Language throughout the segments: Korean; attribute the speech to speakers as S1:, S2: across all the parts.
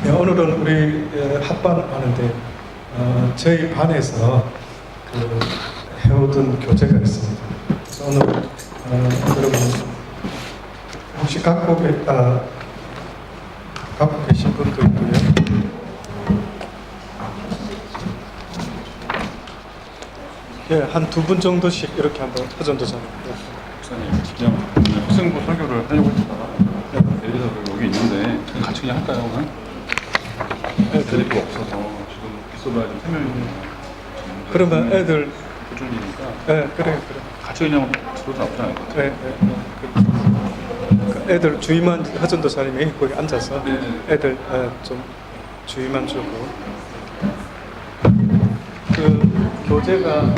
S1: 네, 오늘은 우리 합반하는데 저희 반에서 해오던 교재가 있습니다. 그래서 오늘 여러분 혹시 갖고 계신 분도 있고요. 예, 한 두 분 정도씩 이렇게 한번 허전도잖아요.
S2: 목사님, 그냥 학생부 설교를 하려고 했다가 예를 들어서 여기 있는데 같이 그냥 할까요, 오늘? 애들이 또 없어서 지금 있어봐야 좀 3명이니까
S1: 그러면 애들
S2: 고준이니까
S1: 그래.
S2: 같이 그냥 들어도 나쁘지 않을 것 같아요.
S1: 애들 주의만 허전도사님이 거기 앉아서
S2: 네.
S1: 애들 좀 주의만 주고 그 교재가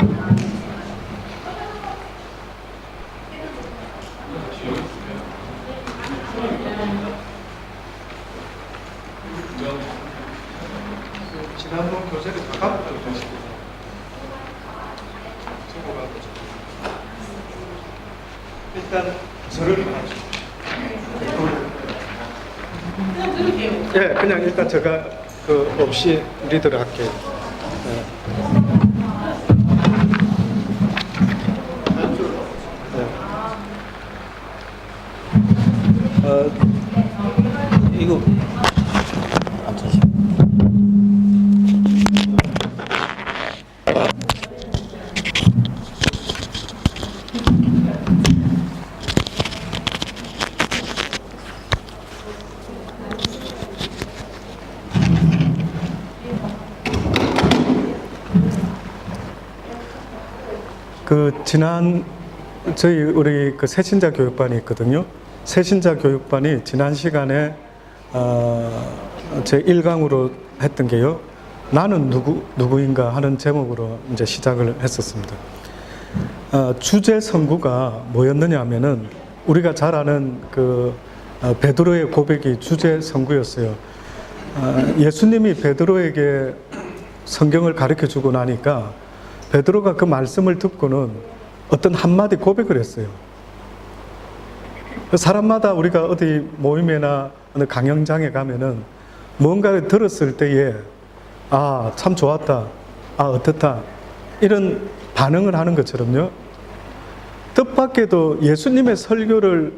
S1: 지난번 교재를 다 갖고 계시고 일단 저를 봐주세요. 예, 그냥 일단 제가 없이 리더를 할게요. 이거 지난 우리 새신자 교육반이 있거든요. 새신자 교육반이 지난 시간에 제 1강으로 했던 게요. 나는 누구인가 하는 제목으로 이제 시작을 했었습니다. 주제 선구가 뭐였느냐 하면은 우리가 잘 아는 베드로의 고백이 주제 선구였어요. 예수님이 베드로에게 성경을 가르쳐 주고 나니까 베드로가 그 말씀을 듣고는 어떤 한마디 고백을 했어요. 사람마다 우리가 어디 모임이나 어느 강연장에 가면은 뭔가를 들었을 때에 참 좋았다, 어떻다 이런 반응을 하는 것처럼요. 뜻밖에도 예수님의 설교를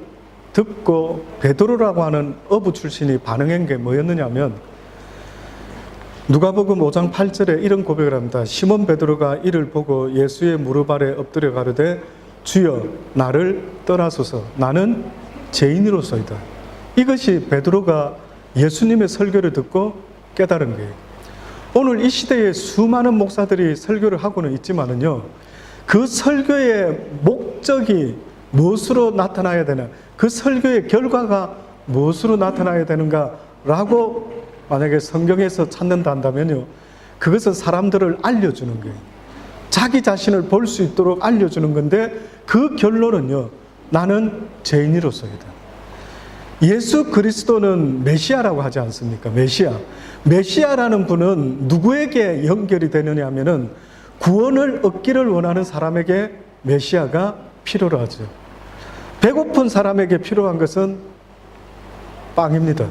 S1: 듣고 베드로라고 하는 어부 출신이 반응한 게 뭐였느냐면 누가복음 5장 8절에 이런 고백을 합니다. 시몬 베드로가 이를 보고 예수의 무릎 아래 엎드려 가로되 주여 나를 떠나소서 나는 죄인으로소이다. 이것이 베드로가 예수님의 설교를 듣고 깨달은 거예요. 오늘 이 시대에 수많은 목사들이 설교를 하고는 있지만은요, 그 설교의 목적이 무엇으로 나타나야 되나, 그 설교의 결과가 무엇으로 나타나야 되는가라고 만약에 성경에서 찾는다 한다면요, 그것은 사람들을 알려주는 거예요. 자기 자신을 볼 수 있도록 알려주는 건데 그 결론은요, 나는 죄인으로서이다. 예수 그리스도는 메시아라고 하지 않습니까? 메시아라는 분은 누구에게 연결이 되느냐 하면은 구원을 얻기를 원하는 사람에게 메시아가 필요로 하죠. 배고픈 사람에게 필요한 것은 빵입니다.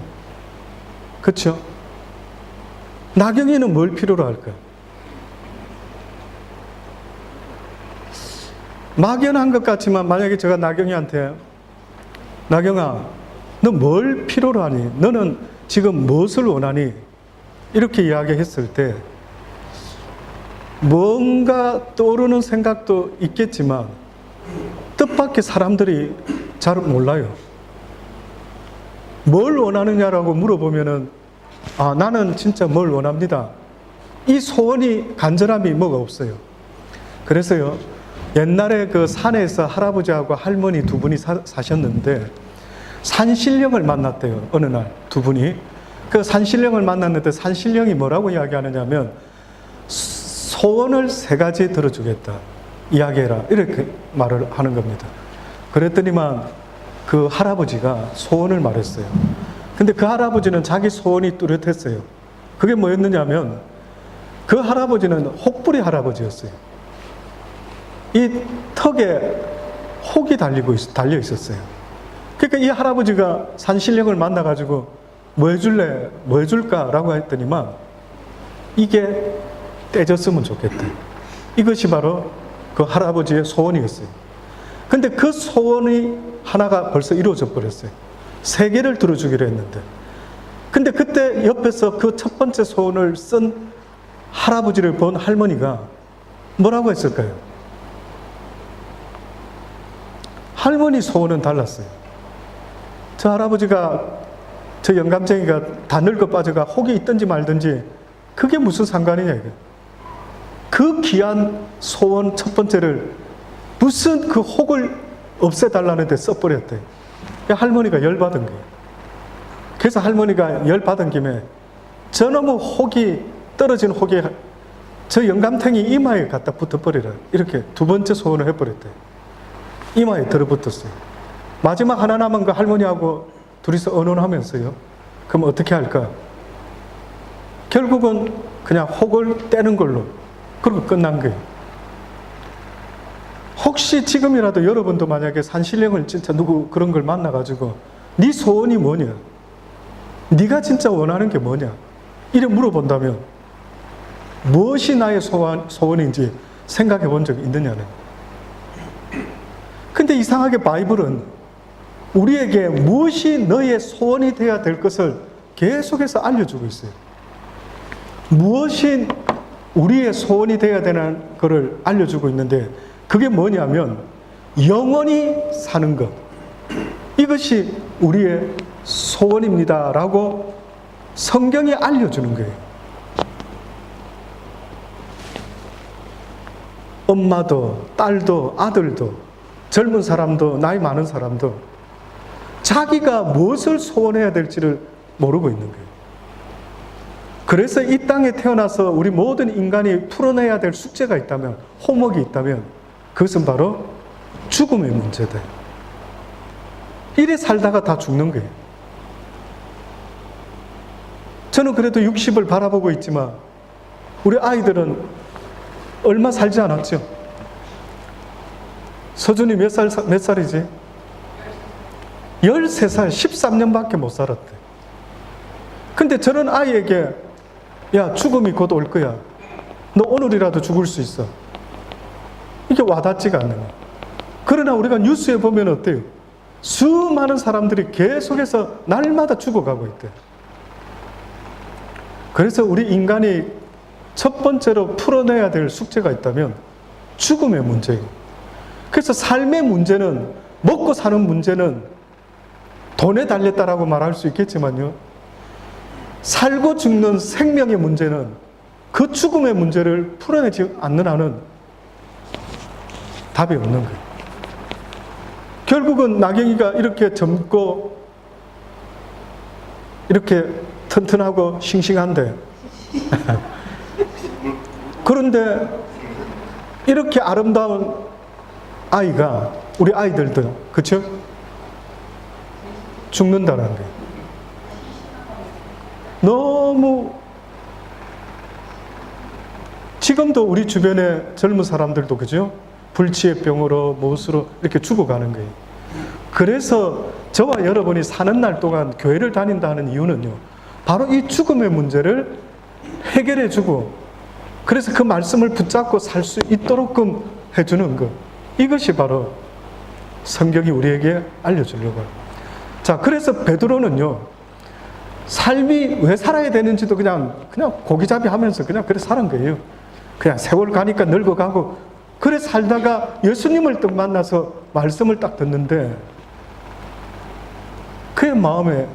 S1: 그렇죠? 나경이는 뭘 필요로 할까? 막연한 것 같지만 만약에 제가 나경이한테 나경아, 너 뭘 필요로 하니? 너는 지금 무엇을 원하니? 이렇게 이야기했을 때 뭔가 떠오르는 생각도 있겠지만 뜻밖의 사람들이 잘 몰라요. 뭘 원하느냐라고 물어보면은 나는 진짜 뭘 원합니다. 이 소원이 간절함이 뭐가 없어요. 그래서요, 옛날에 그 산에서 할아버지하고 할머니 두 분이 사셨는데 산신령을 만났대요. 어느 날 두 분이 그 산신령을 만났는데 산신령이 뭐라고 이야기하느냐면 소원을 3가지 들어주겠다 이야기해라 이렇게 말을 하는 겁니다. 그랬더니만 그 할아버지가 소원을 말했어요. 근데 그 할아버지는 자기 소원이 뚜렷했어요. 그게 뭐였느냐면 그 할아버지는 혹부리 할아버지였어요. 이 턱에 혹이 달려 있었어요. 그러니까 이 할아버지가 산신령을 만나가지고 뭐 해줄래? 뭐 해줄까라고 했더니만 이게 떼졌으면 좋겠다. 이것이 바로 그 할아버지의 소원이었어요. 근데 그 소원이 하나가 벌써 이루어져 버렸어요. 3개를 들어주기로 했는데. 근데 그때 옆에서 그 첫 번째 소원을 쓴 할아버지를 본 할머니가 뭐라고 했을까요? 할머니 소원은 달랐어요. 저 할아버지가, 저 영감쟁이가 다 늙어 빠져가 혹이 있든지 말든지 그게 무슨 상관이냐 이게. 그 귀한 소원 첫 번째를 무슨 그 혹을 없애달라는 데 써버렸대. 할머니가 열받은 거예요. 그래서 할머니가 열받은 김에 저놈의 혹이, 떨어진 혹이 저 영감탱이 이마에 갖다 붙어버리라. 이렇게 2번째 소원을 해버렸대. 이마에 들어붙었어요. 마지막 하나 남은 거 할머니하고 둘이서 의논하면서요. 그럼 어떻게 할까? 결국은 그냥 혹을 떼는 걸로 그러고 끝난 거예요. 혹시 지금이라도 여러분도 만약에 산신령을 진짜 누구 그런 걸 만나가지고 네 소원이 뭐냐? 네가 진짜 원하는 게 뭐냐? 이래 물어본다면 무엇이 나의 소원인지 생각해 본 적이 있느냐는. 근데 이상하게 바이블은 우리에게 무엇이 너의 소원이 되어야 될 것을 계속해서 알려주고 있어요. 무엇이 우리의 소원이 되어야 되는 것을 알려주고 있는데 그게 뭐냐면 영원히 사는 것. 이것이 우리의 소원입니다 라고 성경이 알려주는 거예요. 엄마도 딸도 아들도 젊은 사람도 나이 많은 사람도 자기가 무엇을 소원해야 될지를 모르고 있는 거예요. 그래서 이 땅에 태어나서 우리 모든 인간이 풀어내야 될 숙제가 있다면, 호목이 있다면 그것은 바로 죽음의 문제다. 이래 살다가 다 죽는 거예요. 저는 그래도 60을 바라보고 있지만 우리 아이들은 얼마 살지 않았죠? 서준이 몇 살이지? 13살, 13년밖에 못 살았대. 근데 저런 아이에게 야, 죽음이 곧 올 거야. 너 오늘이라도 죽을 수 있어. 이게 와닿지가 않는 거예요. 그러나 우리가 뉴스에 보면 어때요? 수많은 사람들이 계속해서 날마다 죽어가고 있대요. 그래서 우리 인간이 첫 번째로 풀어내야 될 숙제가 있다면 죽음의 문제예요. 그래서 삶의 문제는, 먹고 사는 문제는 돈에 달렸다라고 말할 수 있겠지만요, 살고 죽는 생명의 문제는, 그 죽음의 문제를 풀어내지 않는 한은 답이 없는 거예요. 결국은 나경이가 이렇게 젊고 이렇게 튼튼하고 싱싱한데 그런데 이렇게 아름다운 아이가, 우리 아이들도, 그렇죠? 죽는다는 거예요. 너무, 지금도 우리 주변에 젊은 사람들도, 그죠? 불치의 병으로, 못으로 이렇게 죽어가는 거예요. 그래서 저와 여러분이 사는 날 동안 교회를 다닌다는 이유는요, 바로 이 죽음의 문제를 해결해 주고, 그래서 그 말씀을 붙잡고 살 수 있도록끔 해주는 것. 이것이 바로 성경이 우리에게 알려주려고 해요. 자, 그래서 베드로는요, 삶이 왜 살아야 되는지도 그냥 고기잡이 하면서 그냥 그래 사는 거예요. 그냥 세월 가니까 늙어가고, 그래 살다가 예수님을 딱 만나서 말씀을 딱 듣는데 그의 마음에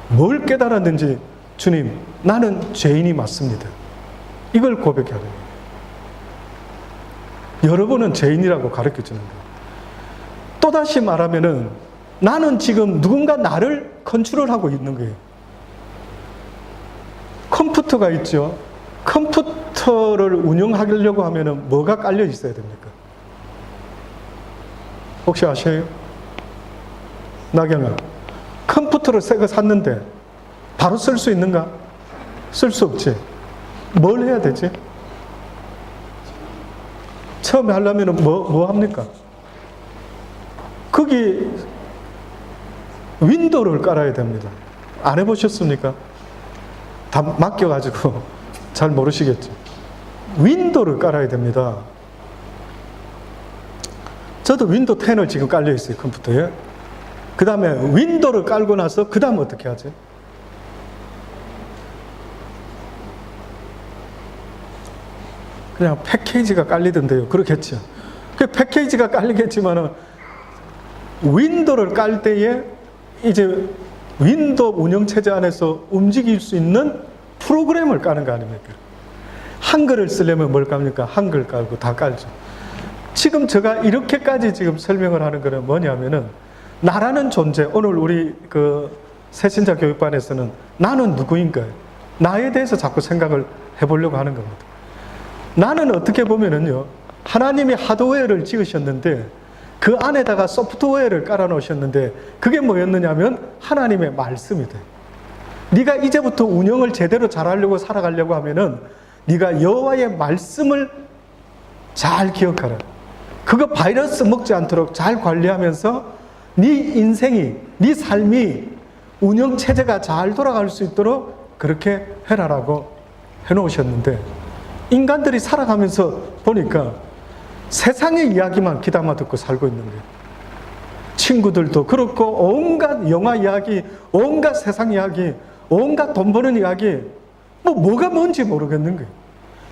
S1: 뭘 깨달았는지, 주님, 나는 죄인이 맞습니다. 이걸 고백해야 돼요. 여러분은 죄인이라고 가르쳐주는 거예요. 또다시 말하면은 나는 지금 누군가 나를 컨트롤하고 있는 거예요. 컴퓨터가 있죠. 컴퓨터를 운영하려고 하면은 뭐가 깔려 있어야 됩니까? 혹시 아세요? 나경아, 컴퓨터를 새 거 샀는데 바로 쓸 수 있는가? 쓸 수 없지. 뭘 해야 되지? 처음에 하려면 뭐 합니까? 거기 윈도우를 깔아야 됩니다. 안 해보셨습니까? 다 맡겨가지고 잘 모르시겠죠. 윈도우를 깔아야 됩니다. 저도 윈도우 10을 지금 깔려 있어요, 컴퓨터에. 그 다음에 윈도우를 깔고 나서 그 다음 어떻게 하죠? 그냥 패키지가 깔리던데요. 그렇겠죠. 그 패키지가 깔리겠지만은 윈도우를 깔 때에 이제 윈도우 운영체제 안에서 움직일 수 있는 프로그램을 까는 거 아닙니까? 한글을 쓰려면 뭘 깝니까? 한글 깔고 다 깔죠. 지금 제가 이렇게까지 지금 설명을 하는 거는 뭐냐면은 나라는 존재, 오늘 우리 그 새신자 교육반에서는 나는 누구인가? 나에 대해서 자꾸 생각을 해보려고 하는 겁니다. 나는 어떻게 보면은요, 하나님이 하드웨어를 지으셨는데 그 안에다가 소프트웨어를 깔아 놓으셨는데 그게 뭐였느냐면 하나님의 말씀이다. 네가 이제부터 운영을 제대로 잘하려고 살아가려고 하면은 네가 여호와의 말씀을 잘 기억하라. 그거 바이러스 먹지 않도록 잘 관리하면서 네 인생이, 네 삶이 운영 체제가 잘 돌아갈 수 있도록 그렇게 해라라고 해놓으셨는데 인간들이 살아가면서 보니까 세상의 이야기만 귀담아 듣고 살고 있는 거예요. 친구들도 그렇고 온갖 영화 이야기, 온갖 세상 이야기, 온갖 돈 버는 이야기, 뭐가 뭔지 모르겠는 거예요.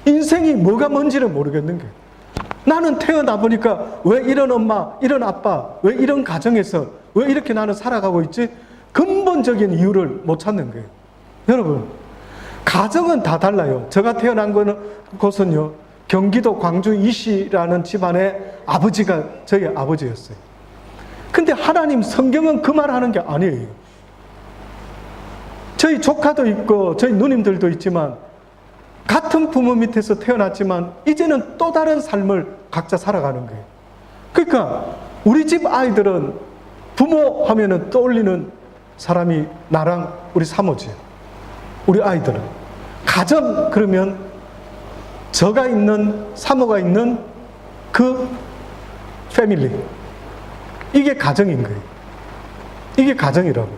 S1: 인생이 뭐가 뭔지를 모르겠는 거예요. 나는 태어나 보니까 왜 이런 엄마, 이런 아빠, 왜 이런 가정에서 왜 이렇게 나는 살아가고 있지? 근본적인 이유를 못 찾는 거예요. 여러분, 가정은 다 달라요. 제가 태어난 곳은요, 경기도 광주 이시라는 집안의 아버지가 저희 아버지였어요. 근데 하나님 성경은 그 말 하는 게 아니에요. 저희 조카도 있고 저희 누님들도 있지만 같은 부모 밑에서 태어났지만 이제는 또 다른 삶을 각자 살아가는 거예요. 그러니까 우리 집 아이들은 부모 하면은 떠올리는 사람이 나랑 우리 사모지. 우리 아이들은 가정 그러면 저가 있는 사모가 있는 그 패밀리, 이게 가정인 거예요. 이게 가정이라고.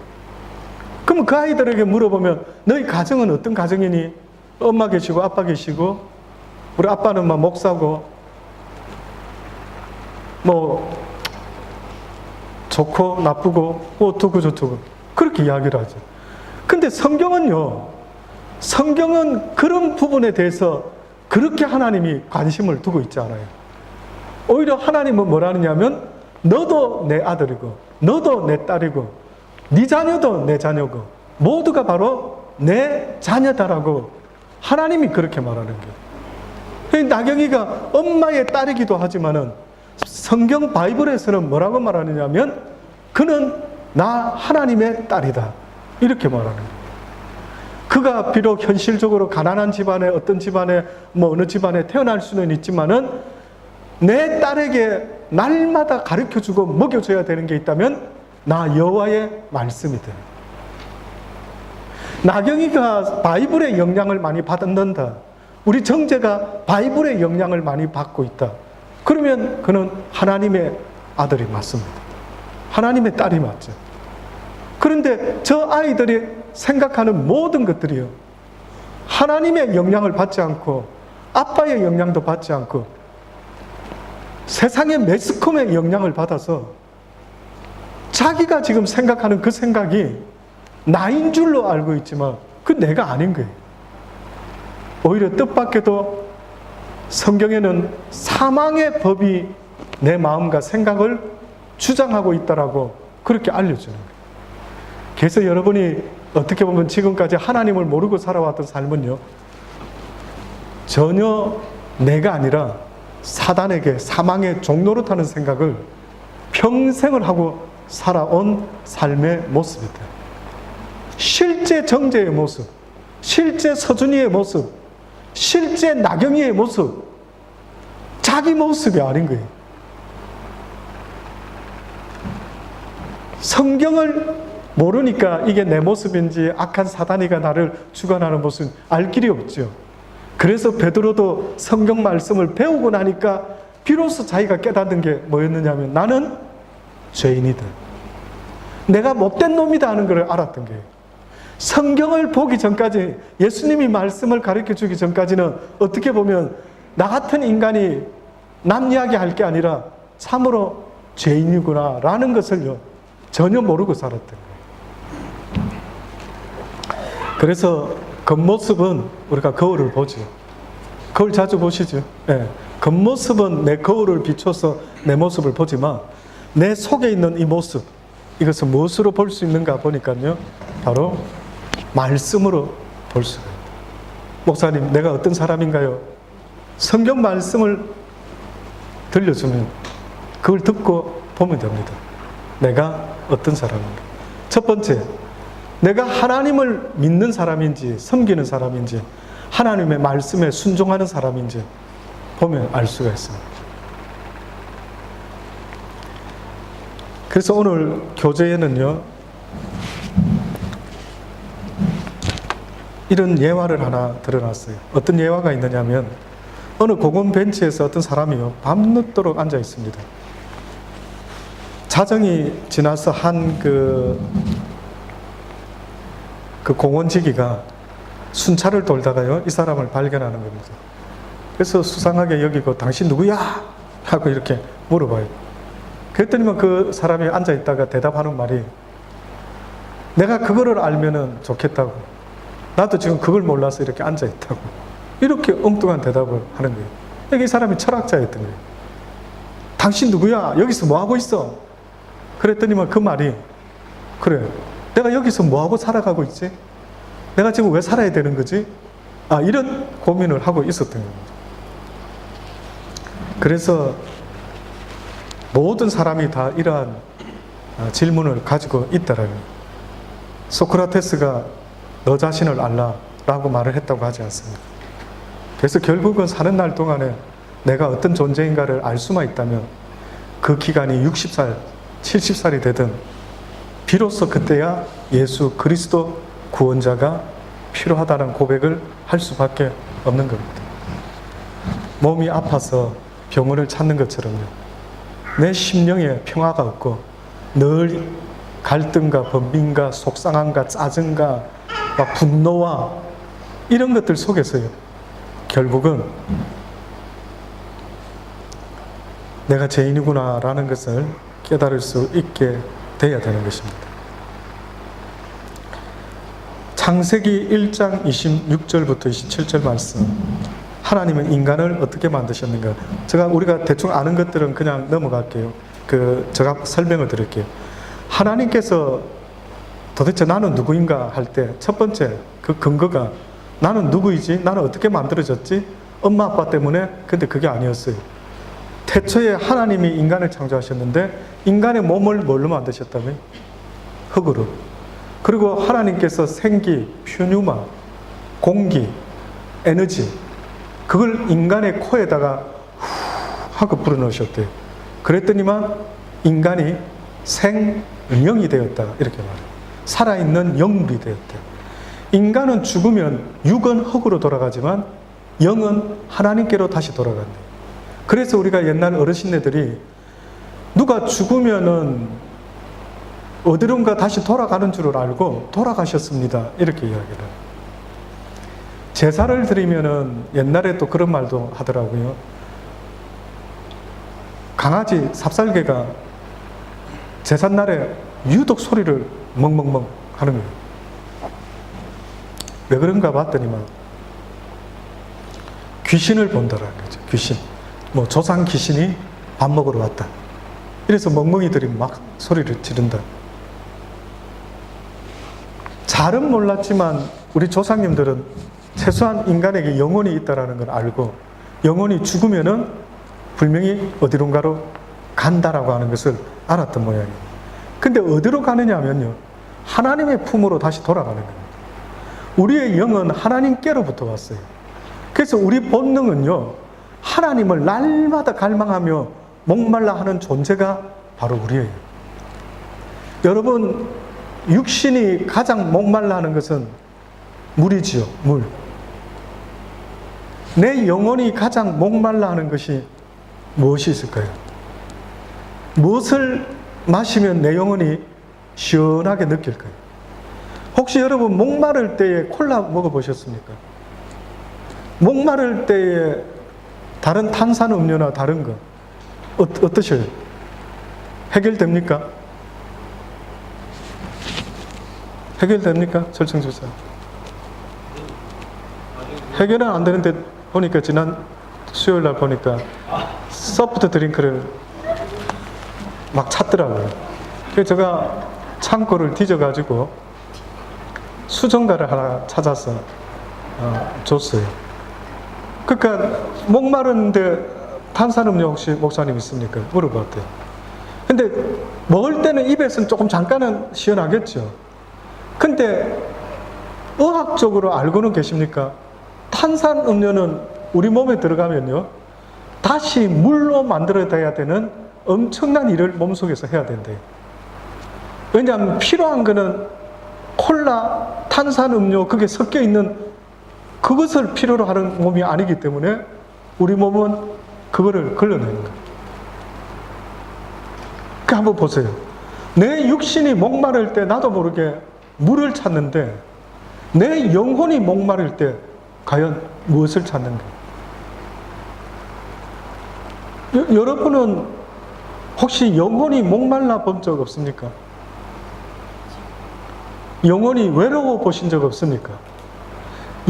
S1: 그럼 그 아이들에게 물어보면 너희 가정은 어떤 가정이니? 엄마 계시고 아빠 계시고 우리 아빠는 막 목사고 뭐 좋고 나쁘고 어떻고 저쩌고 그렇게 이야기를 하죠. 근데 성경은요, 성경은 그런 부분에 대해서 그렇게 하나님이 관심을 두고 있지 않아요. 오히려 하나님은 뭐라느냐면 너도 내 아들이고 너도 내 딸이고 네 자녀도 내 자녀고 모두가 바로 내 자녀다라고 하나님이 그렇게 말하는 거예요. 나경이가 엄마의 딸이기도 하지만은 성경 바이블에서는 뭐라고 말하느냐면 그는 나 하나님의 딸이다 이렇게 말하는 거예요. 그가 비록 현실적으로 가난한 집안에 어떤 집안에 뭐 어느 집안에 태어날 수는 있지만은 내 딸에게 날마다 가르쳐주고 먹여줘야 되는 게 있다면 나 여호와의 말씀이다. 나경이가 바이블의 영향을 많이 받는다. 우리 정재가 바이블의 영향을 많이 받고 있다. 그러면 그는 하나님의 아들이 맞습니다. 하나님의 딸이 맞죠. 그런데 저 아이들이 생각하는 모든 것들이요, 하나님의 영향을 받지 않고 아빠의 영향도 받지 않고 세상의 매스컴의 영향을 받아서 자기가 지금 생각하는 그 생각이 나인 줄로 알고 있지만 그 내가 아닌 거예요. 오히려 뜻밖에도 성경에는 사망의 법이 내 마음과 생각을 주장하고 있다라고 그렇게 알려주는 거예요. 그래서 여러분이 어떻게 보면 지금까지 하나님을 모르고 살아왔던 삶은요, 전혀 내가 아니라 사단에게 사망의 종로로 타는 생각을 평생을 하고 살아온 삶의 모습이다. 실제 정재의 모습, 실제 서준이의 모습, 실제 나경이의 모습, 자기 모습이 아닌 거예요. 성경을 모르니까 이게 내 모습인지 악한 사단이가 나를 주관하는 모습 알 길이 없죠. 그래서 베드로도 성경 말씀을 배우고 나니까 비로소 자기가 깨닫는 게 뭐였느냐면 나는 죄인이다. 내가 못된 놈이다 하는 걸 알았던 거예요. 성경을 보기 전까지, 예수님이 말씀을 가르쳐 주기 전까지는 어떻게 보면 나 같은 인간이 남 이야기할 게 아니라 참으로 죄인이구나 라는 것을요 전혀 모르고 살았던 거예요. 그래서 겉모습은 우리가 거울을 보죠. 거울 자주 보시죠. 예. 겉모습은 내 거울을 비춰서 내 모습을 보지만 내 속에 있는 이 모습, 이것을 무엇으로 볼 수 있는가 보니까요 바로 말씀으로 볼 수가 있다. 목사님, 내가 어떤 사람인가요? 성경 말씀을 들려주면 그걸 듣고 보면 됩니다. 내가 어떤 사람인가. 첫 번째, 내가 하나님을 믿는 사람인지 섬기는 사람인지 하나님의 말씀에 순종하는 사람인지 보면 알 수가 있습니다. 그래서 오늘 교재에는요 이런 예화를 하나 드러났어요. 어떤 예화가 있느냐면 어느 공원 벤치에서 어떤 사람이요 밤늦도록 앉아 있습니다. 자정이 지나서 한 그 공원지기가 순찰을 돌다가요 이 사람을 발견하는 겁니다. 그래서 수상하게 여기고 당신 누구야? 하고 이렇게 물어봐요. 그랬더니만 그 사람이 앉아 있다가 대답하는 말이 내가 그거를 알면은 좋겠다고. 나도 지금 그걸 몰라서 이렇게 앉아 있다고. 이렇게 엉뚱한 대답을 하는 거예요. 여기 이 사람이 철학자였던 거예요. 당신 누구야? 여기서 뭐 하고 있어? 그랬더니만 그 말이 그래. 내가 여기서 뭐 하고 살아가고 있지? 내가 지금 왜 살아야 되는 거지? 이런 고민을 하고 있었던 겁니다. 그래서 모든 사람이 다 이러한 질문을 가지고 있다라는 거예요. 소크라테스가 너 자신을 알라 라고 말을 했다고 하지 않습니다. 그래서 결국은 사는 날 동안에 내가 어떤 존재인가를 알 수만 있다면 그 기간이 60살, 70살이 되든 비로소 그때야 예수 그리스도 구원자가 필요하다는 고백을 할 수밖에 없는 겁니다. 몸이 아파서 병원을 찾는 것처럼요. 내 심령에 평화가 없고 늘 갈등과 번민과 속상함과 짜증과 분노와 이런 것들 속에서요. 결국은 내가 죄인이구나 라는 것을 깨달을 수 있게 돼야 되는 것입니다. 창세기 1장 26절부터 27절 말씀. 하나님은 인간을 어떻게 만드셨는가? 우리가 대충 아는 것들은 그냥 넘어갈게요. 제가 설명을 드릴게요. 하나님께서 도대체 나는 누구인가 할 때 첫 번째 그 근거가 나는 누구이지? 나는 어떻게 만들어졌지? 엄마 아빠 때문에? 근데 그게 아니었어요. 태초에 하나님이 인간을 창조하셨는데 인간의 몸을 뭘로 만드셨다면? 흙으로. 그리고 하나님께서 생기, 퓨뉴마, 공기, 에너지 그걸 인간의 코에다가 후 하고 불어넣으셨대요. 그랬더니만 인간이 생명이 되었다 이렇게 말해요. 살아있는 영물이 되었대요. 인간은 죽으면 육은 흙으로 돌아가지만 영은 하나님께로 다시 돌아간대요. 그래서 우리가 옛날 어르신네들이 누가 죽으면은 어디론가 다시 돌아가는 줄을 알고 돌아가셨습니다 이렇게 이야기를 해요. 제사를 드리면은 옛날에 또 그런 말도 하더라고요. 강아지 삽살개가 제삿날에 유독 소리를 멍멍멍 하는 거예요. 왜 그런가 봤더니만 귀신을 본다라는 거죠. 귀신. 조상 귀신이 밥 먹으러 왔다. 이래서 멍멍이들이 막 소리를 지른다. 잘은 몰랐지만 우리 조상님들은 최소한 인간에게 영혼이 있다라는 걸 알고 영혼이 죽으면은 분명히 어디론가로 간다라고 하는 것을 알았던 모양이에요. 근데 어디로 가느냐 하면요. 하나님의 품으로 다시 돌아가는 겁니다. 우리의 영은 하나님께로부터 왔어요. 그래서 우리 본능은요. 하나님을 날마다 갈망하며 목말라 하는 존재가 바로 우리예요. 여러분, 육신이 가장 목말라 하는 것은 물이지요. 물. 내 영혼이 가장 목말라 하는 것이 무엇이 있을까요? 무엇을 마시면 내 영혼이 시원하게 느낄까요? 혹시 여러분 목마를 때에 콜라 먹어보셨습니까? 목마를 때에 다른 탄산음료나 다른 거 어떠셔요? 해결됩니까? 해결됩니까? 설정조사. 해결은 안 되는데 보니까 지난 수요일 날 보니까 소프트 드링크를 막 찾더라고요. 그래서 제가 창고를 뒤져가지고 수정가를 하나 찾아서 줬어요. 그러니까 목마른데 탄산음료 혹시 목사님 있습니까? 물어봤대요. 근데 먹을 때는 입에서는 조금 잠깐은 시원하겠죠. 근데 의학적으로 알고는 계십니까? 탄산음료는 우리 몸에 들어가면요, 다시 물로 만들어야 되는 엄청난 일을 몸속에서 해야 된대요. 왜냐하면 필요한 거는 콜라, 탄산음료, 그게 섞여 있는 그것을 필요로 하는 몸이 아니기 때문에 우리 몸은 그거를 걸러내는 거예요. 그 한번 보세요. 내 육신이 목마를 때 나도 모르게 물을 찾는데 내 영혼이 목마를 때 과연 무엇을 찾는가? 여러분은 혹시 영혼이 목말라 본 적 없습니까? 영혼이 외로워 보신 적 없습니까?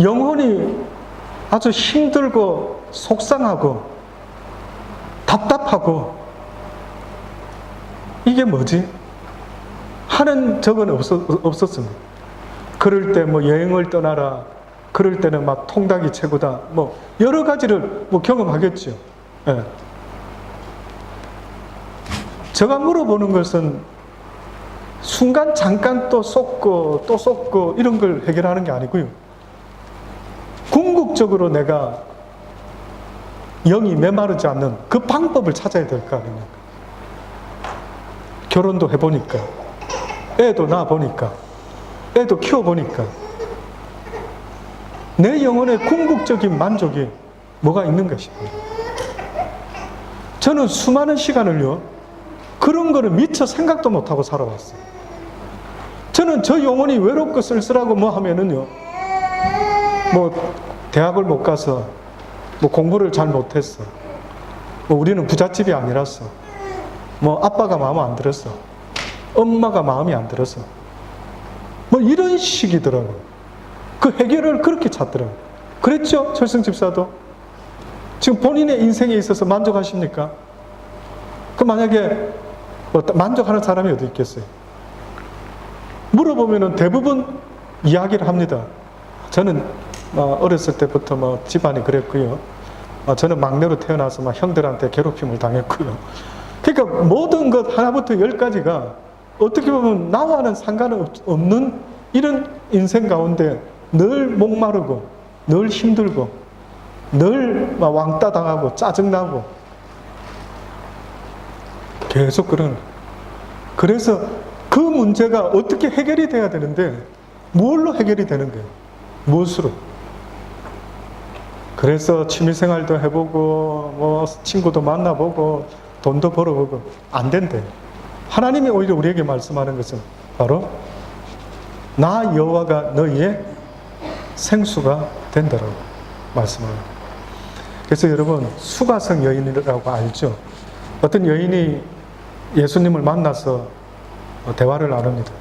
S1: 영혼이 아주 힘들고 속상하고 답답하고 이게 뭐지? 하는 적은 없었습니다. 그럴 때 뭐 여행을 떠나라, 그럴 때는 막 통닭이 최고다, 뭐 여러 가지를 뭐 경험하겠죠. 예. 제가 물어보는 것은 순간 잠깐 또 쏟고 이런 걸 해결하는 게 아니고요. 궁극적으로 내가 영이 메마르지 않는 그 방법을 찾아야 될 거 아닙니까? 결혼도 해보니까, 애도 낳아보니까, 애도 키워보니까 내 영혼의 궁극적인 만족이 뭐가 있는가 싶어요. 저는 수많은 시간을요, 그런 거를 미처 생각도 못하고 살아왔어요. 저는 저 영혼이 외롭고 쓸쓸하고 뭐 하면은요, 뭐 대학을 못 가서 뭐 공부를 잘 못했어, 뭐 우리는 부잣집이 아니라서, 뭐 아빠가 마음에 안 들었어, 엄마가 마음이 안 들어서, 뭐 이런 식이더라고요. 그 해결을 그렇게 찾더라고요. 그랬죠? 철승 집사도? 지금 본인의 인생에 있어서 만족하십니까? 그 만약에 뭐 만족하는 사람이 어디 있겠어요? 물어보면은 대부분 이야기를 합니다. 저는 어렸을 때부터 뭐 집안이 그랬고요. 저는 막내로 태어나서 막 형들한테 괴롭힘을 당했고요. 그러니까 모든 것 하나부터 열까지가 어떻게 보면 나와는 상관없는 이런 인생 가운데 늘 목마르고 늘 힘들고 늘 막 왕따 당하고 짜증나고 계속 그런. 그래서 그 문제가 어떻게 해결이 돼야 되는데 뭘로 해결이 되는 거예요? 무엇으로? 그래서 취미생활도 해보고 뭐 친구도 만나보고 돈도 벌어보고 안 된대. 하나님이 오히려 우리에게 말씀하는 것은 바로 나 여호와가 너희의 생수가 된다라고 말씀합니다. 그래서 여러분, 수가성 여인이라고 알죠? 어떤 여인이 예수님을 만나서 대화를 나눕니다.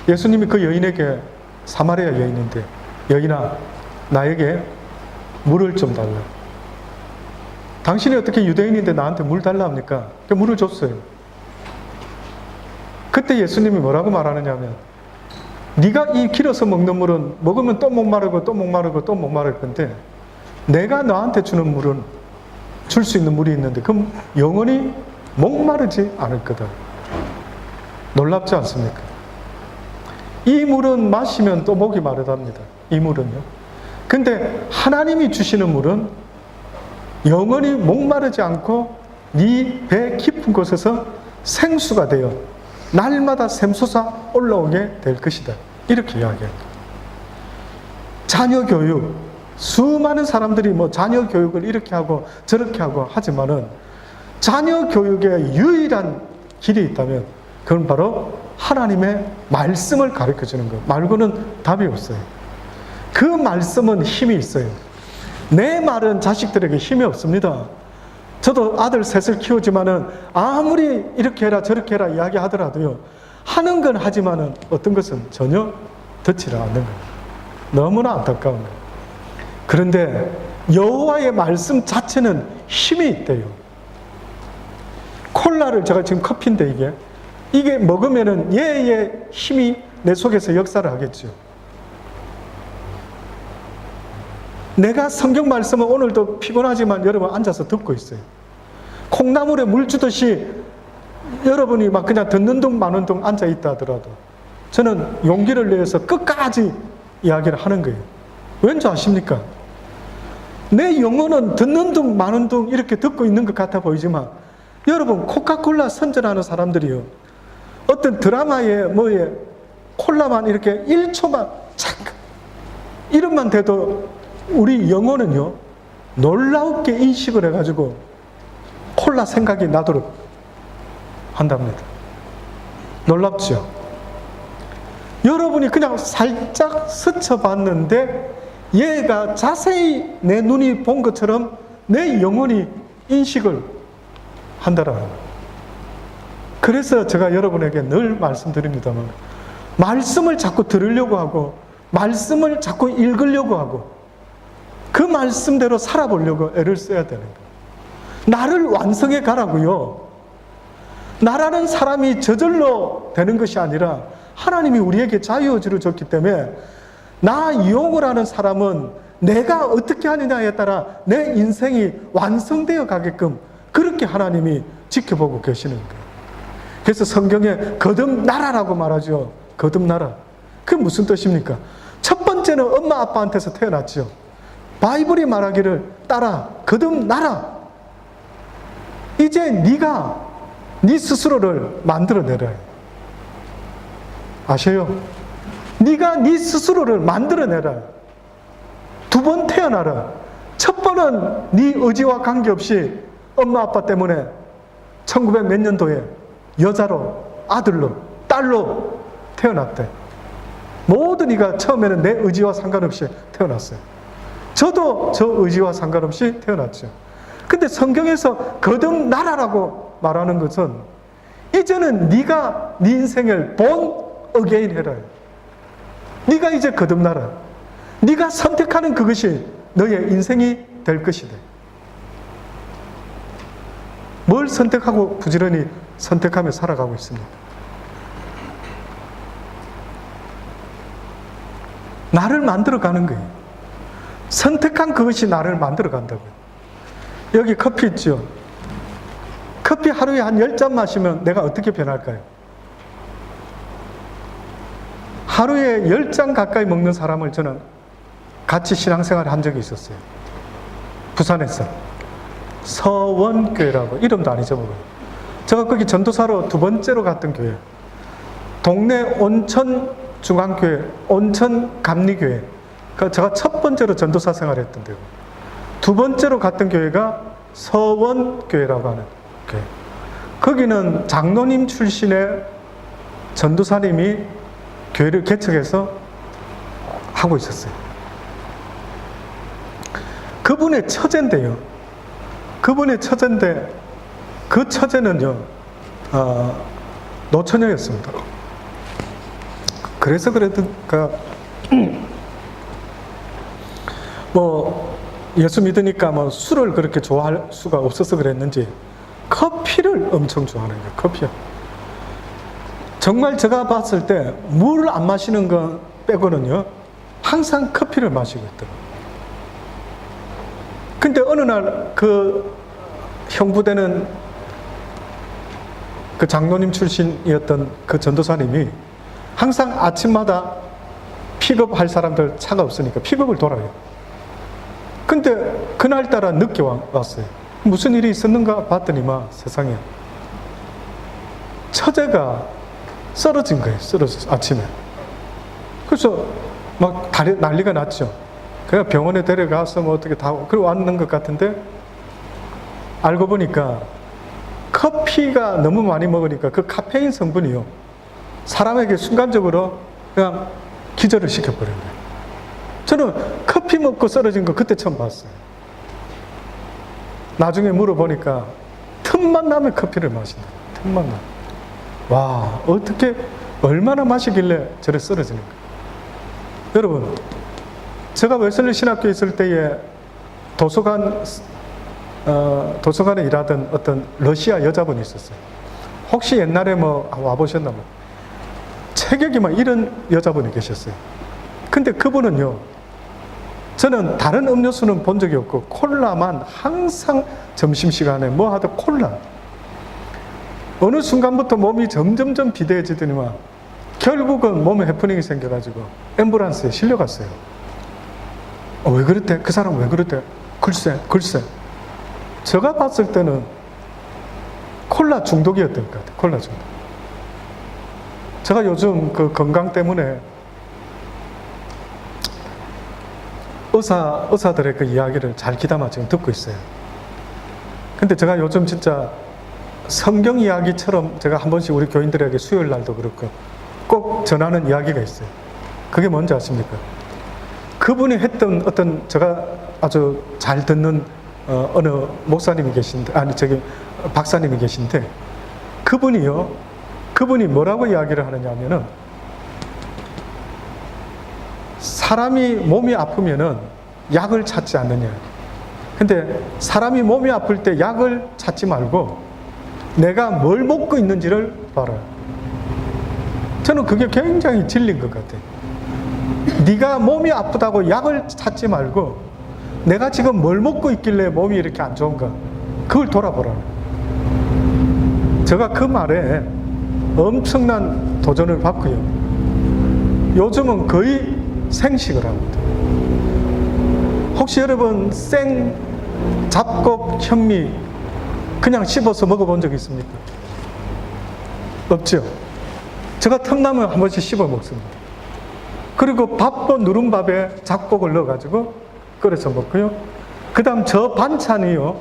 S1: 예수님이 그 여인에게, 사마리아 여인인데, 여인아 나에게 물을 좀 달라. 당신이 어떻게 유대인인데 나한테 물 달라 합니까? 그 물을 줬어요. 그때 예수님이 뭐라고 말하느냐면, 네가 이 길어서 먹는 물은 먹으면 또 목마르고 또 목마르고 또 목마를 건데 내가 너한테 주는 물은, 줄 수 있는 물이 있는데 그럼 영원히 목마르지 않을 거다. 놀랍지 않습니까? 이 물은 마시면 또 목이 마르답니다. 이 물은요. 근데 하나님이 주시는 물은 영원히 목마르지 않고 네 배 깊은 곳에서 생수가 되어 날마다 샘솟아 올라오게 될 것이다. 이렇게 이야기합니다. 자녀 교육, 수많은 사람들이 뭐 자녀 교육을 이렇게 하고 저렇게 하고 하지만은 자녀 교육의 유일한 길이 있다면 그건 바로 하나님의 말씀을 가르쳐 주는 것 말고는 답이 없어요. 그 말씀은 힘이 있어요. 내 말은 자식들에게 힘이 없습니다. 저도 아들 셋을 키우지만은 아무리 이렇게 해라 저렇게 해라 이야기하더라도요, 하는 건 하지만은 어떤 것은 전혀 듣지를 않는 거예요. 너무나 안타까운 거예요. 그런데 여호와의 말씀 자체는 힘이 있대요. 콜라를, 제가 지금 커피인데 이게 먹으면은 얘의 힘이 내 속에서 역사를 하겠죠. 내가 성경 말씀을 오늘도 피곤하지만 여러분 앉아서 듣고 있어요. 콩나물에 물 주듯이 여러분이 막 그냥 듣는 둥 마는 둥 앉아 있다 하더라도 저는 용기를 내서 끝까지 이야기를 하는 거예요. 왠지 아십니까? 내 영혼은 듣는 둥 마는 둥 이렇게 듣고 있는 것 같아 보이지만 여러분, 코카콜라 선전하는 사람들이요, 어떤 드라마에 뭐에 콜라만 이렇게 1초만 착 이름만 돼도 우리 영혼은요 놀랍게 인식을 해가지고 콜라 생각이 나도록 한답니다. 놀랍죠? 여러분이 그냥 살짝 스쳐봤는데 얘가 자세히 내 눈이 본 것처럼 내 영혼이 인식을 한다라는 거예요. 그래서 제가 여러분에게 늘 말씀드립니다만, 말씀을 자꾸 들으려고 하고 말씀을 자꾸 읽으려고 하고 그 말씀대로 살아보려고 애를 써야 되는 거예요. 나를 완성해 가라고요. 나라는 사람이 저절로 되는 것이 아니라 하나님이 우리에게 자유의지를 줬기 때문에 나 이용을 하는 사람은 내가 어떻게 하느냐에 따라 내 인생이 완성되어 가게끔 그렇게 하나님이 지켜보고 계시는 거예요. 그래서 성경에 거듭나라라고 말하죠. 거듭나라. 그게 무슨 뜻입니까? 첫 번째는 엄마 아빠한테서 태어났죠. 바이블이 말하기를 따라 거듭나라. 이제 네가 네 스스로를 만들어내라. 아셔요? 네가 네 스스로를 만들어내라. 두 번 태어나라. 첫 번은 네 의지와 관계없이 엄마 아빠 때문에 1900 몇 년도에 여자로, 아들로, 딸로 태어났대. 모든 이가 처음에는 내 의지와 상관없이 태어났어요. 저도 저 의지와 상관없이 태어났죠. 근데 성경에서 거듭나라라고 말하는 것은 이제는 네가 네 인생을 본 어게인 해라. 네가 이제 거듭나라. 네가 선택하는 그것이 너의 인생이 될 것이다. 뭘 선택하고 부지런히 선택하며 살아가고 있습니다. 나를 만들어가는 거예요. 선택한 그것이 나를 만들어간다고요. 여기 커피 있죠? 커피 하루에 한 10잔 마시면 내가 어떻게 변할까요? 하루에 10잔 가까이 먹는 사람을 저는 같이 신앙생활을 한 적이 있었어요. 부산에서. 서원교회라고, 이름도 안 잊어먹어요. 제가 거기 전도사로 두 번째로 갔던 교회. 동네 온천중앙교회, 온천감리교회. 제가 첫 번째로 전도사 생활을 했던 데고, 두 번째로 갔던 교회가 서원교회라고 하는 교회. 거기는 장로님 출신의 전도사님이 교회를 개척해서 하고 있었어요. 그분의 처제인데요. 그분의 처제인데 그 처제는요, 노처녀였습니다. 그래서 그랬던가, 뭐 예수 믿으니까 뭐 술을 그렇게 좋아할 수가 없어서 그랬는지 커피를 엄청 좋아하는 거예요. 커피요. 정말 제가 봤을 때 물 안 마시는 거 빼고는요 항상 커피를 마시고 있더라고요. 근데 어느 날 그 형부되는 그 장로님 출신이었던 그 전도사님이 항상 아침마다 픽업할 사람들 차가 없으니까 픽업을 돌아요. 근데 그날따라 늦게 왔어요. 무슨 일이 있었는가 봤더니만 세상에 처제가 쓰러진 거예요. 쓰러졌어, 아침에. 그래서 막 난리가 났죠. 그냥 병원에 데려가서 뭐 어떻게 다 그러고 왔는 것 같은데 알고 보니까 커피가 너무 많이 먹으니까 그 카페인 성분이요 사람에게 순간적으로 그냥 기절을 시켜버린 거예요. 저는 커피 먹고 쓰러진 거 그때 처음 봤어요. 나중에 물어보니까 틈만 나면 커피를 마신다. 틈만 나면. 와, 어떻게 얼마나 마시길래 저래 쓰러지는 거예요. 여러분, 제가 웨슬리 신학교에 있을 때에 도서관에 일하던 어떤 러시아 여자분이 있었어요. 혹시 옛날에 뭐 와보셨나 뭐 체격이 막 이런 여자분이 계셨어요. 근데 그분은요, 저는 다른 음료수는 본 적이 없고 콜라만 항상 점심시간에 뭐 하든 콜라. 어느 순간부터 몸이 점점점 비대해지더니만 결국은 몸에 해프닝이 생겨가지고 앰뷸런스에 실려갔어요. 왜 그랬대? 그 사람 왜 그랬대? 글쎄. 제가 봤을 때는 콜라 중독이었던 것 같아요. 콜라 중독. 제가 요즘 그 건강 때문에 의사들의 그 이야기를 잘 귀담아 지금 듣고 있어요. 근데 제가 요즘 진짜 성경 이야기처럼 제가 한 번씩 우리 교인들에게 수요일 날도 그렇고 꼭 전하는 이야기가 있어요. 그게 뭔지 아십니까? 그분이 했던 어떤 제가 아주 잘 듣는 어느 목사님이 계신데, 박사님이 계신데, 그분이 뭐라고 이야기를 하느냐 하면은, 사람이 몸이 아프면은 약을 찾지 않느냐. 근데 사람이 몸이 아플 때 약을 찾지 말고 내가 뭘 먹고 있는지를 봐라. 저는 그게 굉장히 진리인 것 같아요. 네가 몸이 아프다고 약을 찾지 말고 내가 지금 뭘 먹고 있길래 몸이 이렇게 안 좋은가, 그걸 돌아보라. 제가 그 말에 엄청난 도전을 받고요. 요즘은 거의 생식을 합니다. 혹시 여러분 생 잡곡 현미 그냥 씹어서 먹어본 적 있습니까? 없죠? 제가 틈나면 한 번씩 씹어 먹습니다. 그리고 누른밥에 잡곡을 넣어가지고 끓여서 먹고요. 그 다음 저 반찬이요,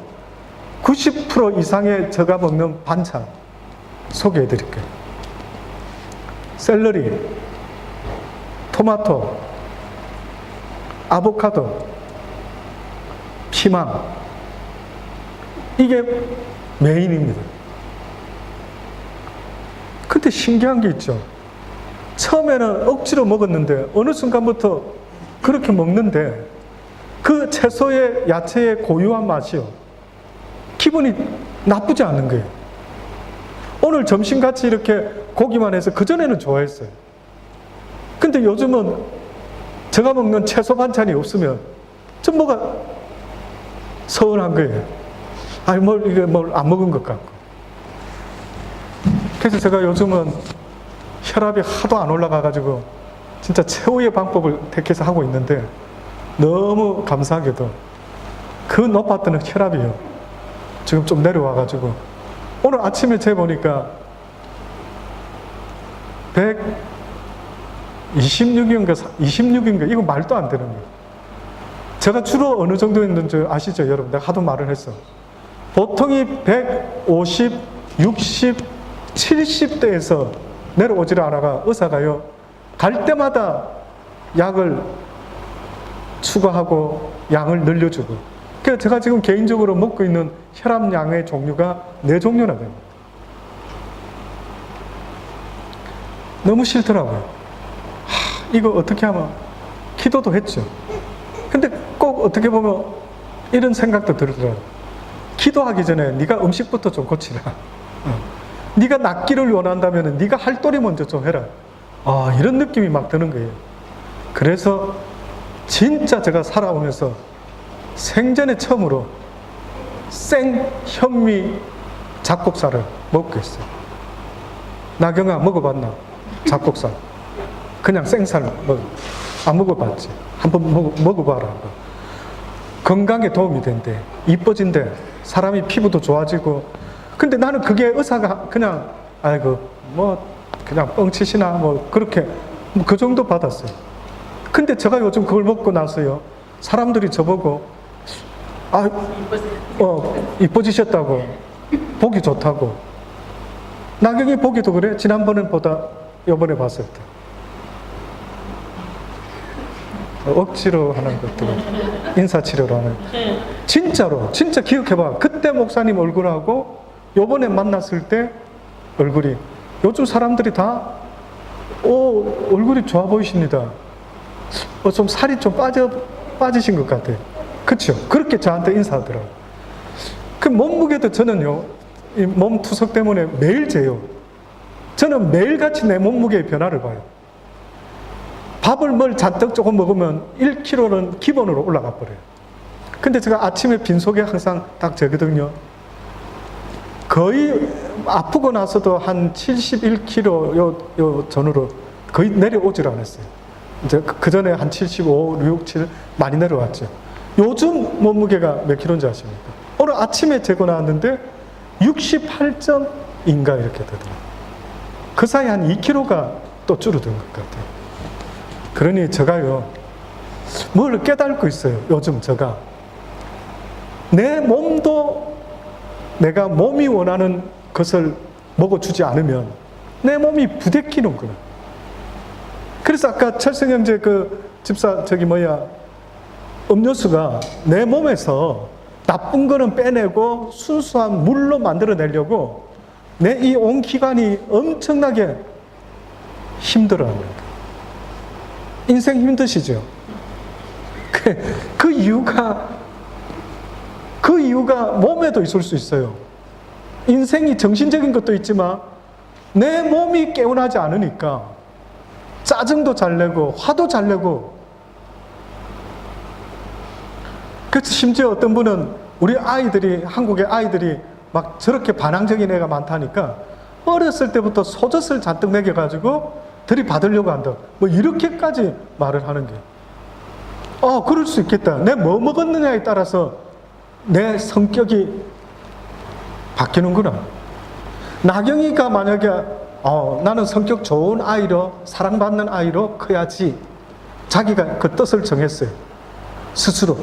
S1: 90% 이상의 제가 먹는 반찬 소개해 드릴게요. 샐러리, 토마토, 아보카도, 피망, 이게 메인입니다. 근데 신기한 게 있죠. 처음에는 억지로 먹었는데 어느 순간부터 그렇게 먹는데 그 채소의 야채의 고유한 맛이요, 기분이 나쁘지 않은 거예요. 오늘 점심같이 이렇게 고기만 해서 그전에는 좋아했어요. 근데 요즘은 제가 먹는 채소 반찬이 없으면 좀 뭐가 서운한 거예요. 아니 뭘 안 먹은 것 같고. 그래서 제가 요즘은 혈압이 하도 안 올라가가지고 진짜 최후의 방법을 택해서 하고 있는데, 너무 감사하게도 그 높았던 혈압이요, 지금 좀 내려와가지고 오늘 아침에 재보니까 126인가 이거 말도 안 되는 거예요. 제가 주로 어느 정도 있는지 아시죠 여러분? 내가 하도 말을 했어. 보통이 150, 60, 70대에서 내려오지를 않아가 의사가요, 갈 때마다 약을 추가하고 양을 늘려주고. 그래서 제가 지금 개인적으로 먹고 있는 혈압약의 종류가 4종류나 됩니다. 너무 싫더라고요. 이거 어떻게 하면, 기도도 했죠. 근데 꼭 어떻게 보면 이런 생각도 들더라고요. 기도하기 전에 네가 음식부터 좀 고치라. 네가 낫기를 원한다면 네가 할도리 먼저 좀 해라. 이런 느낌이 막 드는 거예요. 그래서 진짜 제가 살아오면서 생전에 처음으로 생 현미 잡곡살을 먹고 있어요. 나경아, 먹어봤나? 잡곡살. 그냥 생살 안 먹어봤지? 한번 먹어봐라. 건강에 도움이 된대. 이뻐진대. 사람이 피부도 좋아지고. 근데 나는 그게 의사가 그냥 그냥 뻥치시나 그렇게 그 정도 받았어요. 근데 제가 요즘 그걸 먹고 나서요, 사람들이 저보고 이뻐지셨다고, 보기 좋다고. 나경이 보기도 그래? 지난번보다 요번에 봤을 때. 억지로 하는 것들, 인사치료로 하는. 진짜로, 진짜 기억해봐. 그때 목사님 얼굴하고 요번에 만났을 때 얼굴이, 요즘 사람들이 다, 얼굴이 좋아 보이십니다. 좀 살이 좀 빠지신 것 같아요. 그쵸? 그렇게 저한테 인사하더라고요. 그 몸무게도 저는요, 이 몸 투석 때문에 매일 재요. 저는 매일같이 내 몸무게의 변화를 봐요. 밥을 뭘 잔뜩 조금 먹으면 1kg는 기본으로 올라가 버려요. 근데 제가 아침에 빈속에 항상 딱 재거든요. 거의 아프고 나서도 한 71kg 요 전후로 거의 내려오질 않았어요. 이제 그 전에 한 75, 6, 7 많이 내려왔죠. 요즘 몸무게가 몇 킬로인지 아십니까? 오늘 아침에 재고 나왔는데 68.인가 이렇게 되더라고요. 그 사이 한 2kg가 또 줄어든 것 같아요. 그러니 제가요, 뭘 깨닫고 있어요. 요즘 제가. 내 몸도 내가 몸이 원하는 것을 먹어주지 않으면 내 몸이 부대끼는구나. 그래서 아까 철성 형제 그 집사 음료수가 내 몸에서 나쁜 거는 빼내고 순수한 물로 만들어내려고 내 이 온 기관이 엄청나게 힘들어합니다. 인생 힘드시죠? 그 이유가 몸에도 있을 수 있어요. 인생이 정신적인 것도 있지만 내 몸이 깨어나지 않으니까 짜증도 잘 내고 화도 잘 내고. 그래서 심지어 어떤 분은 우리 아이들이, 한국의 아이들이 막 저렇게 반항적인 애가 많다니까 어렸을 때부터 소젖을 잔뜩 먹여가지고 들이받으려고 한다. 뭐 이렇게까지 말을 하는 게. 그럴 수 있겠다. 내가 뭐 먹었느냐에 따라서 내 성격이 바뀌는구나. 나경이가 만약에 나는 성격 좋은 아이로, 사랑받는 아이로 커야지. 자기가 그 뜻을 정했어요. 스스로.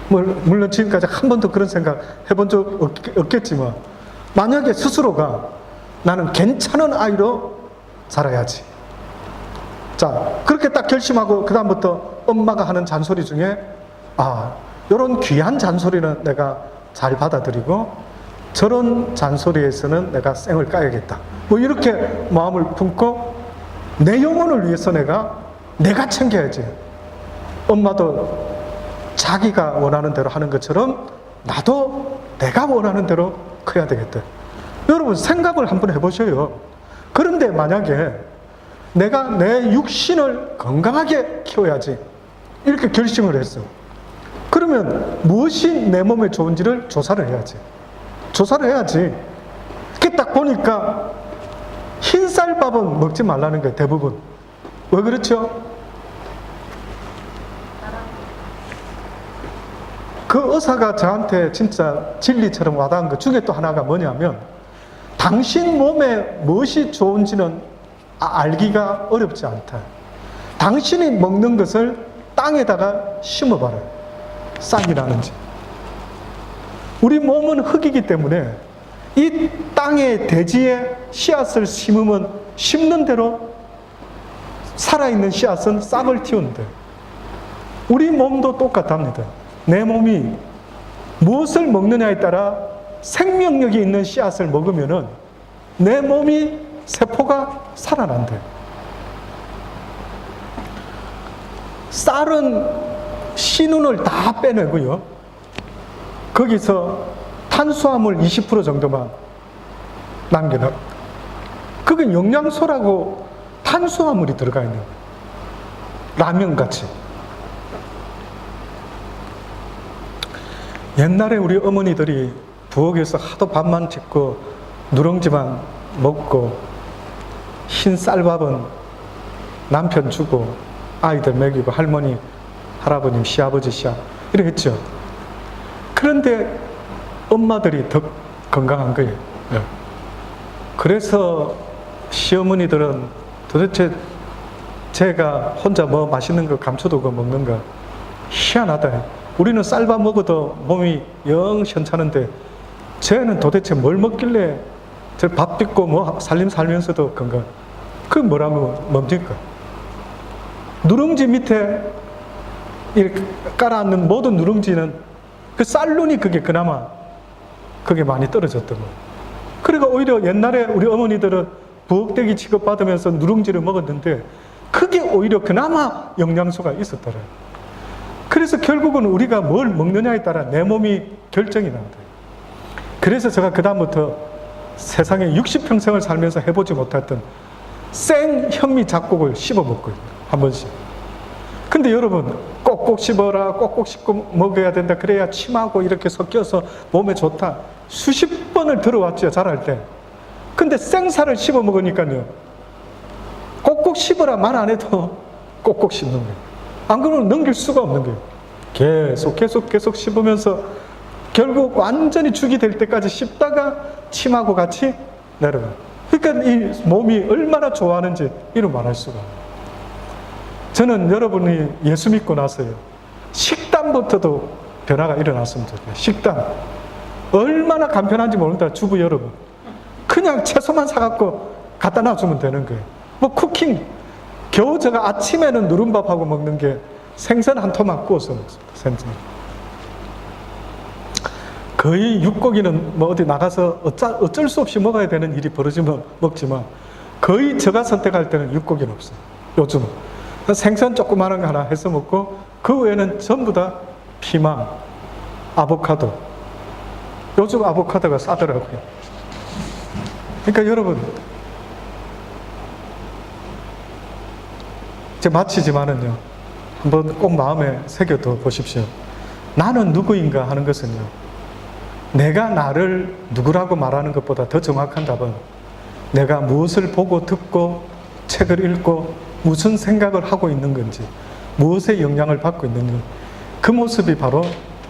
S1: 물론 지금까지 한 번도 그런 생각 해본 적 없겠지만, 만약에 스스로가 나는 괜찮은 아이로 살아야지. 자, 그렇게 딱 결심하고 그다음부터 엄마가 하는 잔소리 중에 이런 귀한 잔소리는 내가 잘 받아들이고 저런 잔소리에서는 내가 쌩을 까야겠다. 뭐 이렇게 마음을 품고 내 영혼을 위해서 내가 챙겨야지. 엄마도 자기가 원하는 대로 하는 것처럼 나도 내가 원하는 대로 커야 되겠다. 여러분 생각을 한번 해보셔요. 그런데 만약에 내가 내 육신을 건강하게 키워야지 이렇게 결심을 했어. 그러면 무엇이 내 몸에 좋은지를 조사를 해야지. 이렇게 딱 보니까 흰쌀밥은 먹지 말라는 거예요. 대부분. 왜 그렇죠? 그 의사가 저한테 진짜 진리처럼 와닿은 것 중에 또 하나가 뭐냐면, 당신 몸에 무엇이 좋은지는 알기가 어렵지 않다. 당신이 먹는 것을 땅에다가 심어봐라. 싹이 나는지. 우리 몸은 흙이기 때문에 이 땅에 대지에 씨앗을 심으면 심는 대로 살아있는 씨앗은 싹을 틔우는데, 우리 몸도 똑같답니다. 내 몸이 무엇을 먹느냐에 따라 생명력이 있는 씨앗을 먹으면은 내 몸이 세포가 살아난대. 쌀은 씨눈을 다 빼내고요. 거기서 탄수화물 20% 정도만 남겨놔. 그게 영양소라고 탄수화물이 들어가 있는 거예요. 라면 같이. 옛날에 우리 어머니들이 부엌에서 하도 밥만 짓고 누룽지만 먹고 흰 쌀밥은 남편 주고 아이들 먹이고 할머니, 할아버님, 시아버지, 이렇게 했죠. 그런데 엄마들이 더 건강한 거예요. 그래서 시어머니들은 도대체 제가 혼자 뭐 맛있는 거 감춰두고 먹는 거 희한하다. 우리는 쌀밥 먹어도 몸이 영 현찮은데 쟤는 도대체 뭘 먹길래 저 밥 빚고 뭐 살면서도 건강. 그 뭡니까? 누룽지 밑에 이렇게 깔아앉는 모든 누룽지는 그 쌀눈이 그게 그나마 그게 많이 떨어졌던 거예요. 그러니까 오히려 옛날에 우리 어머니들은 부엌대기 취급받으면서 누룽지를 먹었는데 그게 오히려 그나마 영양소가 있었더래요. 그래서 결국은 우리가 뭘 먹느냐에 따라 내 몸이 결정이 난다. 그래서 제가 그다음부터 세상에 60평생을 살면서 해보지 못했던 생 현미 잡곡을 씹어 먹고 있어요. 한 번씩. 근데 여러분, 꼭꼭 씹어라, 꼭꼭 씹고 먹어야 된다. 그래야 침하고 이렇게 섞여서 몸에 좋다. 수십 번을 들어왔죠, 자랄 때. 근데 생살을 씹어 먹으니까요. 꼭꼭 씹어라 말 안 해도 꼭꼭 씹는 거예요. 안 그러면 넘길 수가 없는 거예요. 계속 씹으면서 결국 완전히 죽이 될 때까지 씹다가 침하고 같이 내려가요. 그러니까 이 몸이 얼마나 좋아하는지 이루 말할 수가 없어요. 저는 여러분이 예수 믿고 나서요, 식단부터도 변화가 일어났으면 좋겠어요. 식단. 얼마나 간편한지 모른다, 주부 여러분. 그냥 채소만 사갖고 갖다 놔주면 되는 거예요. 뭐 쿠킹. 겨우 제가 아침에는 누른밥하고 먹는 게 생선 한 토막 구워서 먹습니다. 생선. 거의 육고기는 뭐 어디 나가서 어쩔 수 없이 먹어야 되는 일이 벌어지면 먹지만 거의 제가 선택할 때는 육고기는 없어요. 요즘은. 생선 조그마한 거 하나 해서 먹고 그 외에는 전부 다 피망, 아보카도. 요즘 아보카도가 싸더라고요. 그러니까 여러분, 이제 마치지만은요, 한번 꼭 마음에 새겨둬 보십시오. 나는 누구인가 하는 것은요, 내가 나를 누구라고 말하는 것보다 더 정확한 답은 내가 무엇을 보고 듣고 책을 읽고 무슨 생각을 하고 있는 건지, 무엇에 영향을 받고 있는지, 그 모습이 바로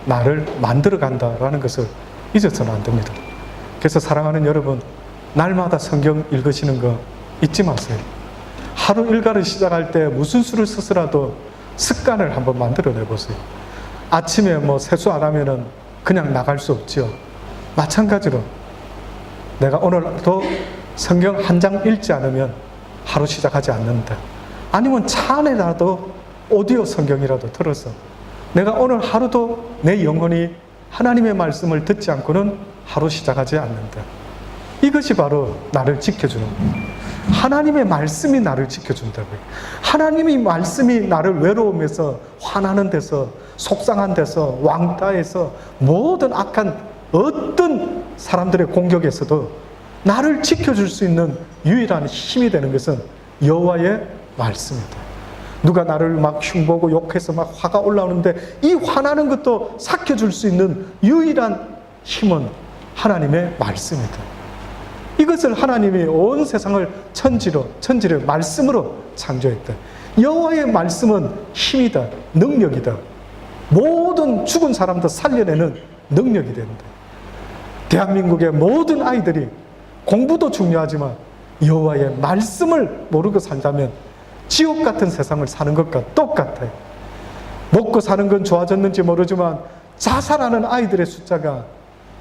S1: 나를 만들어 간다라는 것을 잊어서는 안 됩니다. 그래서 사랑하는 여러분, 날마다 성경 읽으시는 거 잊지 마세요. 하루 일과를 시작할 때 무슨 수를 써서라도 습관을 한번 만들어내 보세요. 아침에 뭐 세수 안 하면은 그냥 나갈 수 없지요. 마찬가지로 내가 오늘도 성경 한 장 읽지 않으면 하루 시작하지 않는다. 아니면 차 안에라도 오디오 성경이라도 들어서 내가 오늘 하루도 내 영혼이 하나님의 말씀을 듣지 않고는 하루 시작하지 않는다. 이것이 바로 나를 지켜주는 거예요. 하나님의 말씀이 나를 지켜준다고요. 하나님의 말씀이 나를 외로움에서, 화나는 데서, 속상한 데서, 왕따에서, 모든 악한 어떤 사람들의 공격에서도 나를 지켜줄 수 있는 유일한 힘이 되는 것은 여호와의 말씀이다. 누가 나를 막 흉보고 욕해서 막 화가 올라오는데 이 화나는 것도 삭혀줄 수 있는 유일한 힘은 하나님의 말씀이다. 이것을 하나님이 온 세상을 천지를 말씀으로 창조했다. 여호와의 말씀은 힘이다, 능력이다. 모든 죽은 사람도 살려내는 능력이 된다. 대한민국의 모든 아이들이 공부도 중요하지만 여호와의 말씀을 모르고 산다면 지옥 같은 세상을 사는 것과 똑같아요. 먹고 사는 건 좋아졌는지 모르지만 자살하는 아이들의 숫자가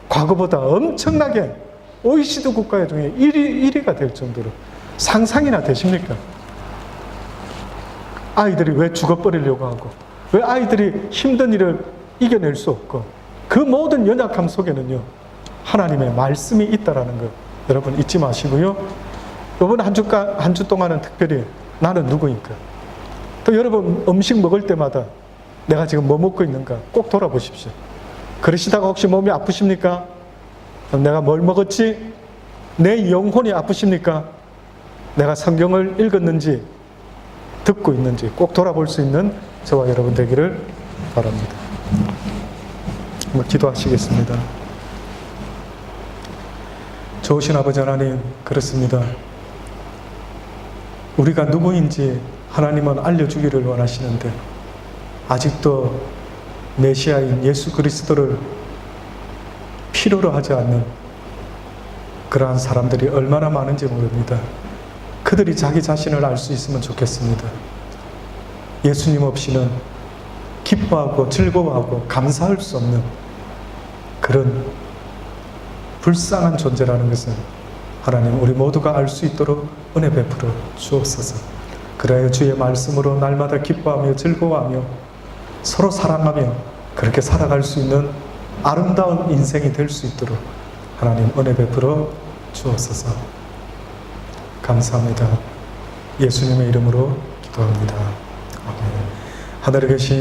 S1: 과거보다 엄청나게 OECD 국가 중에 1위가 될 정도로 상상이나 되십니까? 아이들이 왜 죽어버리려고 하고, 왜 아이들이 힘든 일을 이겨낼 수 없고, 그 모든 연약함 속에는요, 하나님의 말씀이 있다라는 것 여러분 잊지 마시고요. 이번 한 주 동안은 특별히 나는 누구인가? 또 여러분 음식 먹을 때마다 내가 지금 뭐 먹고 있는가 꼭 돌아보십시오. 그러시다가 혹시 몸이 아프십니까? 내가 뭘 먹었지? 내 영혼이 아프십니까? 내가 성경을 읽었는지 듣고 있는지 꼭 돌아볼 수 있는 저와 여러분 되기를 바랍니다. 한번 기도하시겠습니다. 좋으신 아버지 하나님, 그렇습니다. 우리가 누구인지 하나님은 알려주기를 원하시는데 아직도 메시아인 예수 그리스도를 필요로 하지 않는 그러한 사람들이 얼마나 많은지 모릅니다. 그들이 자기 자신을 알 수 있으면 좋겠습니다. 예수님 없이는 기뻐하고 즐거워하고 감사할 수 없는 그런 불쌍한 존재라는 것은 하나님 우리 모두가 알 수 있도록 은혜 베풀어 주옵소서. 그래야 주의 말씀으로 날마다 기뻐하며 즐거워하며 서로 사랑하며 그렇게 살아갈 수 있는 아름다운 인생이 될 수 있도록 하나님 은혜 베풀어 주옵소서. 감사합니다. 예수님의 이름으로 기도합니다. 아멘. 하늘에 계신